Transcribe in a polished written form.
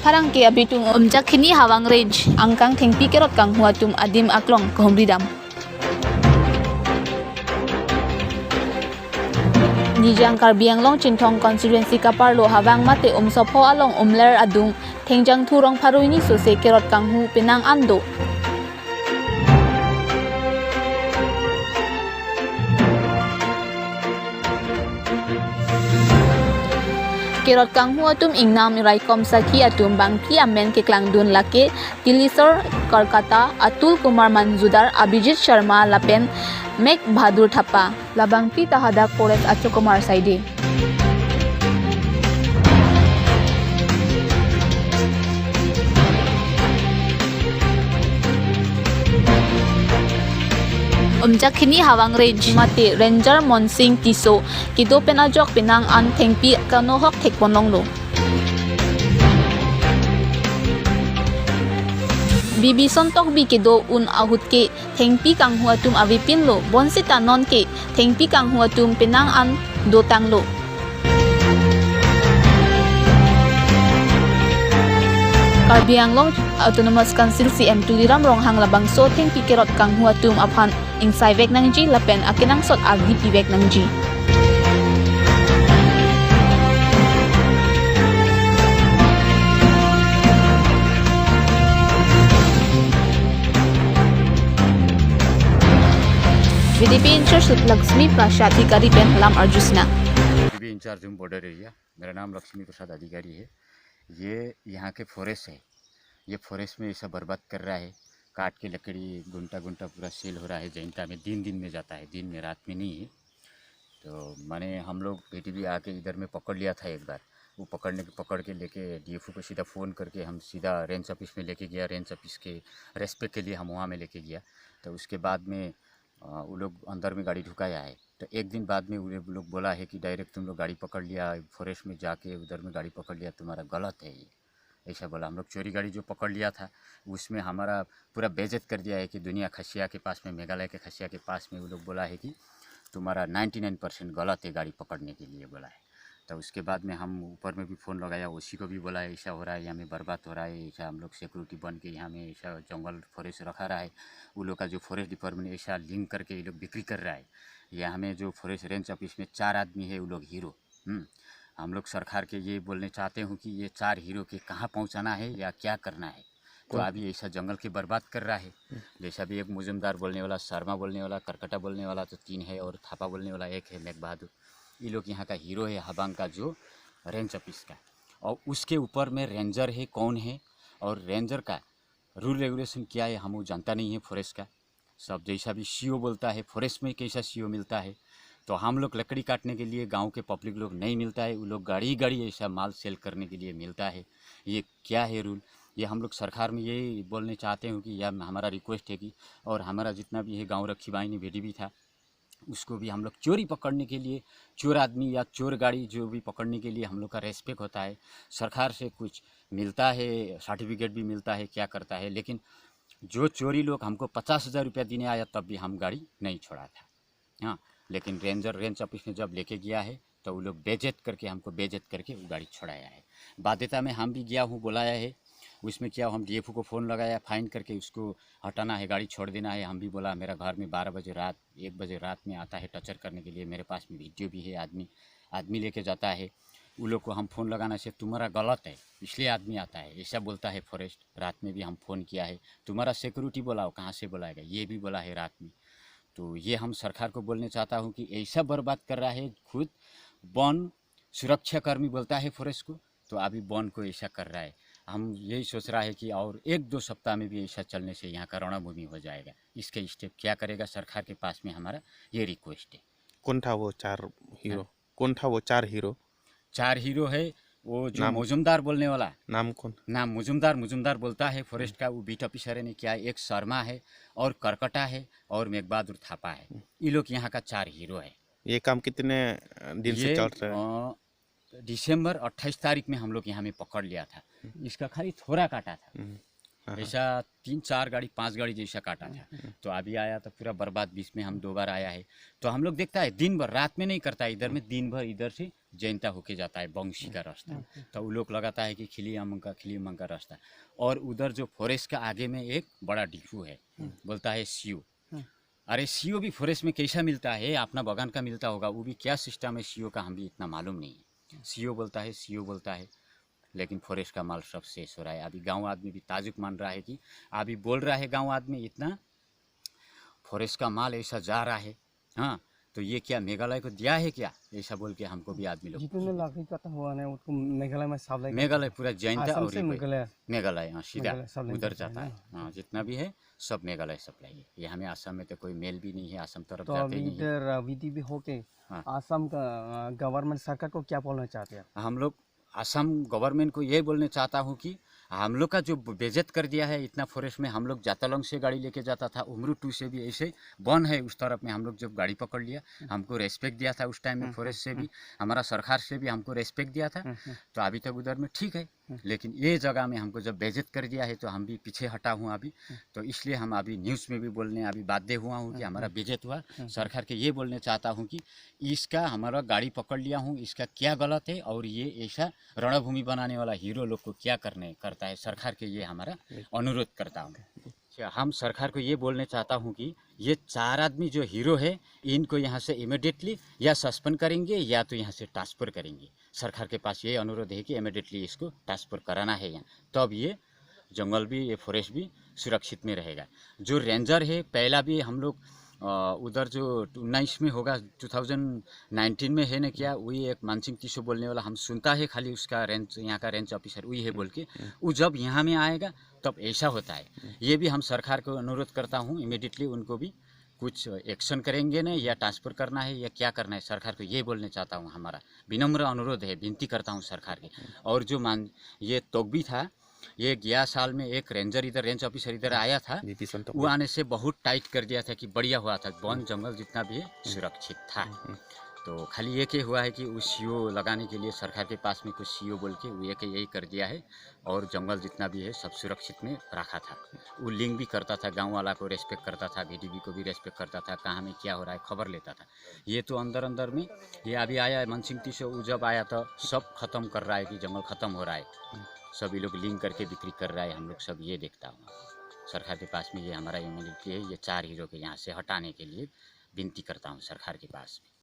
Parang ke abitung omjak kini hawang range angkang thengpi kerot kang huatum adim aklong kohomridam. Nijang Karbi Anglong Chintong constituency kaparlo hawang mate umsopo along umler adung thengjang thurong pharuini sose kerot kang hu pinang ando. Kerot kang hu atum ingnam raikom saki atum bangki amen ke klangdun lake Tilisor Kolkata Atul Kumar Manjudar Abhijit Sharma Lapen Mek Bahadur Thapa Labangpi Tahadak Forest Acho Kumar Saide. Umjak kini hawang range mate Ranger Monsing Tiso kido penajok pinang an thengpi kanohok thekponong lo. Bibi sontok bi kido un ahut ke thengpi kang huatum avipin lo bonsita non ke thengpi kang huatum pinang an dotang lo. Karbi Anglong Autonomous Council CM Tuliram Ronghang labang so thengpi kerot kang huatum aphan insai vek nangji lapen akinang sot agdi pivek nangji. VDP incharge Lakshmi Prasad Adhikari पेन हलाम अर्जुसना। VDP incharge border area, मेरा नाम लक्ष्मी प्रसाद अधिकारी है। ये यहाँ के फॉरेस्ट है, ये फॉरेस्ट में ऐसा बर्बाद कर रहा है, काट के लकड़ी गुंटा गुंटा पूरा सेल हो रहा है। जैनता में दिन में जाता है, दिन में रात में नहीं है। तो मैंने हम लोग VDP आके इधर में पकड़ लिया था एक बार। वो पकड़ के लेके DFO को सीधा फ़ोन करके हम सीधा रेंज ऑफिस में लेके गया। रेंज ऑफिस के रेस्पेक्ट के लिए हम वहाँ में लेके गया। तो उसके बाद में वो लोग अंदर में गाड़ी ढुकाया है। तो एक दिन बाद में वो लोग बोला है कि डायरेक्ट तुम लोग गाड़ी पकड़ लिया, फॉरेस्ट में जाके उधर में गाड़ी पकड़ लिया, तुम्हारा गलत है ये, ऐसा बोला। हम लोग चोरी गाड़ी जो पकड़ लिया था उसमें हमारा पूरा बेइज्जत कर दिया है कि दुनिया खसिया के पास में, मेघालय के खसिया के पास में वो लोग बोला है कि तुम्हारा 99% गलत है गाड़ी पकड़ने के लिए बोला है। तो उसके बाद में हम ऊपर में भी फ़ोन लगाया, उसी को भी बोला है ऐसा हो रहा है, यहाँ में बर्बाद हो रहा है, ऐसा हम लोग सिक्योरिटी बन के यहाँ में ऐसा जंगल फॉरेस्ट रखा रहा है। वो लोग का जो फॉरेस्ट डिपार्टमेंट ऐसा लिंक करके ये लोग बिक्री कर रहा है। यहाँ में जो फॉरेस्ट रेंज ऑफिस में 4 आदमी है, वो लोग हीरो। हम लोग सरकार के ये बोलने चाहते हूँ कि ये 4 हीरो के कहाँ पहुँचाना है या क्या करना है। तो अभी ऐसा जंगल के बर्बाद कर रहा है। जैसा भी एक मुजुमदार बोलने वाला, शर्मा बोलने वाला, करकटा बोलने वाला तो 3 है, और थापा बोलने वाला 1 है, मेघ बहादुर। ये लोग यहाँ का हीरो है हबांग का जो रेंज ऑफिस का। और उसके ऊपर में रेंजर है कौन है, और रेंजर का रूल रेगुलेशन क्या है हम वो जानता नहीं है। फॉरेस्ट का सब जैसा भी CO बोलता है, फॉरेस्ट में कैसा CO मिलता है। तो हम लोग लकड़ी काटने के लिए गांव के पब्लिक लोग नहीं मिलता है, वो लोग गाड़ी ऐसा माल सेल करने के लिए मिलता है। ये क्या है रूल, ये हम लोग सरकार में ये बोलने चाहते हैं कि यह हमारा रिक्वेस्ट है कि, और हमारा जितना भी है गाँव रखी बाई ने VDP था, उसको भी हम लोग चोरी पकड़ने के लिए, चोर आदमी या चोर गाड़ी जो भी पकड़ने के लिए हम लोग का रेस्पेक्ट होता है। सरकार से कुछ मिलता है, सर्टिफिकेट भी मिलता है, क्या करता है। लेकिन जो चोरी लोग हमको 50,000 रुपया देने आया तब भी हम गाड़ी नहीं छोड़ा था। हाँ, लेकिन रेंज ऑफिस में जब लेके गया है तो वो लोग बेइज्जत करके, हमको बेइज्जत करके वो गाड़ी छोड़ाया है। बाध्यता में हम भी गया हूँ, बुलाया है। उसमें क्या हम DFO को फ़ोन लगाया, फाइन करके उसको हटाना है, गाड़ी छोड़ देना है। हम भी बोला मेरा घर में 12 बजे रात, 1 बजे रात में आता है टचर करने के लिए, मेरे पास में वीडियो भी है, आदमी लेके जाता है। वो लोग को हम फ़ोन लगाना से तुम्हारा गलत है इसलिए आदमी आता है, ऐसा बोलता है फॉरेस्ट। रात में भी हम फ़ोन किया है, तुम्हारा सिक्योरिटी बोलाओ, कहाँ से बुलाएगा, ये भी बोला है रात में। तो ये हम सरकार को बोलने चाहता हूँ कि ऐसा बर्बाद कर रहा है। खुद वन सुरक्षा कर्मी बोलता है फॉरेस्ट को, तो अभी वन को ऐसा कर रहा है। हम यही सोच रहा है कि और 1-2 सप्ताह में भी ऐसा चलने से यहाँ का रणभूमि हो जाएगा। इसके स्टेप क्या करेगा सरकार के पास में हमारा ये रिक्वेस्ट है। कौन था वो 4 हीरो? हाँ? कौन था वो 4 हीरो? 4 हीरो है वो जो मुजुमदार बोलने वाला। नाम कौन? नाम मुजुमदार बोलता है फॉरेस्ट का। वो बीट ऑफिसर ने क्या, एक शर्मा है और करकटा है और मेघ बहादुर थापा है। ये लोग यहाँ का 4 हीरो है। ये काम कितने दिन से चल रहा है? दिसंबर 28 तारीख में हम लोग यहाँ में पकड़ लिया था। इसका खाली थोड़ा काटा था, हाँ। ऐसा 3-4 गाड़ी 5 गाड़ी जैसा काटा था। तो अभी आया तो पूरा बर्बाद, बीच में हम 2 बार आया है। तो हम लोग देखता है दिन भर, रात में नहीं करता है इधर में, दिन भर इधर से जैनता होके जाता है बंशी का रास्ता। तो वो लोग लगाता है कि खिली का रास्ता। और उधर जो फॉरेस्ट का आगे में एक बड़ा डिपू है, बोलता है सीओ। अरे सीओ भी फॉरेस्ट में कैसा मिलता है, अपना बगान का मिलता होगा, वो भी क्या सिस्टम है सीओ का, हम भी इतना मालूम नहीं है। सीओ बोलता है, लेकिन फॉरेस्ट का माल सब शेष हो रहा है। अभी गांव आदमी भी ताजुब मान रहा है कि अभी बोल रहा है गांव आदमी, इतना फॉरेस्ट का माल ऐसा जा रहा है, हाँ तो ये क्या मेघालय को दिया है क्या, ऐसा बोल के हमको भी आदमी लोग जितने लाठी कटा हुआ है उसको मेघालय में सप्लाई मेघालय पूरा जैनता असम और से मेघालय मेघालय, हाँ सीधा मेघालय सप्लाई उधर करता है जाता है। हाँ जितना भी है सब मेघालय सप्लाई है। ये हमें असम में तो कोई मेल भी नहीं है, असम तरफ तो जाते अभी ही नहीं है। इधर विधि होके हाँ। असम का गवर्नमेंट सरकार को क्या बोलना चाहते हैं? हम लोग असम गवर्नमेंट को ये बोलने चाहता हूँ कि हम लोग का जो बेइज्जत कर दिया है इतना फॉरेस्ट में, हम लोग जातलंग से गाड़ी लेके जाता था, उमरू 2 से भी ऐसे वन है उस तरफ में, हम लोग जब गाड़ी पकड़ लिया हमको रेस्पेक्ट दिया था उस टाइम में, फॉरेस्ट से भी हमारा सरकार से भी हमको रेस्पेक्ट दिया था। तो अभी तक उधर में ठीक है, लेकिन ये जगह में हमको जब बेइज्जत कर दिया है तो हम भी पीछे हटा हूँ अभी। तो इसलिए हम अभी न्यूज़ में भी बोलने अभी बाध्य हुआ हूँ कि हमारा बेइज्जत हुआ। सरकार के ये बोलने चाहता हूँ कि इसका हमारा गाड़ी पकड़ लिया हूँ, इसका क्या गलत है, और ये ऐसा रणभूमि बनाने वाला हीरो लोग को क्या करता है, सरकार के ये हमारा अनुरोध करता हूँ। हम सरकार को ये बोलने चाहता हूँ कि ये 4 आदमी जो हीरो है इनको यहाँ से इमीडिएटली या सस्पेंड करेंगे या तो यहाँ से ट्रांसफ़र करेंगे। सरकार के पास ये अनुरोध है कि इमीडिएटली इसको ट्रांसफ़र कराना है यहाँ, तब ये जंगल भी, ये फॉरेस्ट भी सुरक्षित में रहेगा। जो रेंजर है पहला भी हम लोग उधर जो 19 में होगा, 2019 में है ना क्या, वही एक मानसिंह टिशो बोलने वाला हम सुनता है, खाली उसका रेंज, यहाँ का रेंज ऑफिसर वही है बोल के, वो जब यहाँ में आएगा तब ऐसा होता है। ये भी हम सरकार को अनुरोध करता हूँ इमीडिएटली उनको भी कुछ एक्शन करेंगे ना, या ट्रांसफ़र करना है या क्या करना है, सरकार को ये बोलने चाहता हूँ। हमारा विनम्र अनुरोध है, विनती करता हूँ सरकार के। और जो ये तोगबी था, ये गया साल में एक रेंजर इधर, रेंज ऑफिसर इधर आया था, वो आने से बहुत टाइट कर दिया था कि बढ़िया हुआ था, वन जंगल जितना भी है सुरक्षित था। तो खाली ये क्या हुआ है कि उस सीओ लगाने के लिए सरकार के पास में कुछ सीओ बोल के वो यही कर दिया है, और जंगल जितना भी है सब सुरक्षित में रखा था। वो लिंक भी करता था, गांव वाला को रेस्पेक्ट करता था, बीडीबी को भी रेस्पेक्ट करता था, कहाँ में क्या हो रहा है खबर लेता था। ये तो अंदर अंदर में ये अभी आया है मानसिंह टिशो, वो जब आया तो सब खत्म कर रहा है कि जंगल ख़त्म हो रहा है, सभी लोग लिंक करके बिक्री कर रहा है। हम लोग सब ये देखता हूँ सरकार के पास में, ये हमारा इम्यूनिटी है, ये 4 हीरो के यहाँ से हटाने के लिए विनती करता हूँ सरकार के पास में।